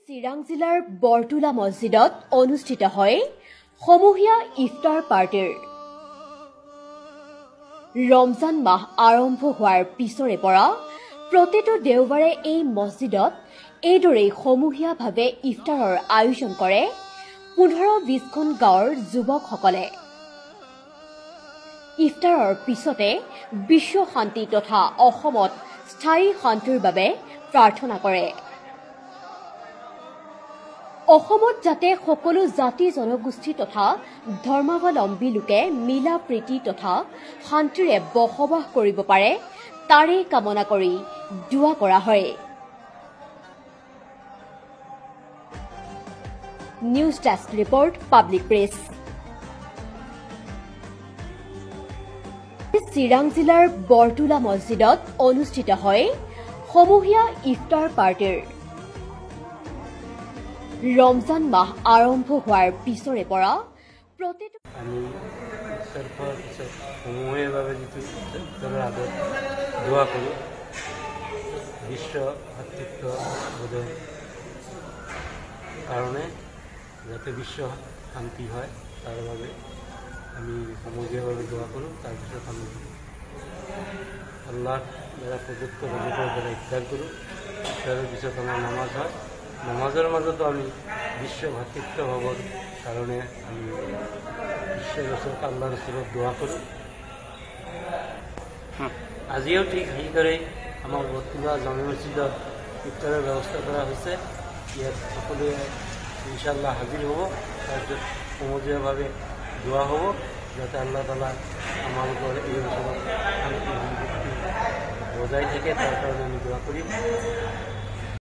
চিৰাং জিলাৰ বৰটোলা মছজিদত অনুষ্ঠিত হয় সমূহীয়া ইফতাৰ পাৰ্টিৰ। ৰমজান মাহ আৰম্ভ হোৱাৰ পিছৰে পৰা প্ৰতিটো দেওবাৰে এই মছজিদত এইদৰেই সমূহীয়াভাৱে ইফতাৰৰ আয়োজন কৰে 15-20খন গাঁৱৰ যুৱকসকলে। ইফতাৰৰ পিছতে বিশ্ব শান্তি তথা অসমত স্থায়ী শান্তিৰ বাবে প্ৰাৰ্থনা কৰে। অসমত যাতে সকলো জাতি জনগোষ্ঠী তথা ধৰ্মাৱলম্বী লোকে মিলা প্ৰীতি তথা শান্তিৰে বসবাস কৰিব পাৰে তাৰে কামনা কৰি দুৱা কৰা হয়। News desk report, public press. Chirang জিলাৰ বৰটোলা মছজিদত অনুষ্ঠিত হয় সমূহীয়া ইফতাৰ পাৰ্টিৰ। ৰমজান মাহ আৰম্ভ হোৱাৰ পিছৰে পৰা প্ৰতিটো আমি ইফতাৰ খোৱাৰ পিছত সমূহীয়াভাৱে যিটো ইফতাৰৰ আগত দোৱা কৰোঁ, বিশ্ব ভাতৃত্ববোধৰ কাৰণে যাতে বিশ্ব শান্তি হয় তাৰ বাবে আমি সমূহীয়াভাৱে দোৱা কৰোঁ। তাৰপিছত আমি আল্লাহৰ দ্বাৰা প্ৰদত্ত ৰিজিকৰ দ্বাৰা ইফতাৰ কৰোঁ। ইফতাৰৰ পিছত আমাৰ নামাজ হয়। নামাজৰ মাজতো আমি বিশ্ব ভাতৃত্বভাৱৰ কাৰণে আমি বিশ্বৰ ওচৰত আল্লাহৰ ওচৰত দোৱা কৰোঁ। আজিও ঠিক সেইদৰে আমাৰ বৰটোলা জামে মছজিদত ইফতাৰৰ ব্যৱস্থা কৰা হৈছে। ইয়াত সকলোৱে ইনশাআল্লাহ হাজিৰ হ'ব। তাৰপিছত সমূহীয়াভাৱে দোৱা হ'ব যাতে আল্লাহ তাআলা আমালোকৰ এই অঞ্চলত শান্তি বজাই থাকে, তাৰ কাৰণে আমি দোৱা কৰিম।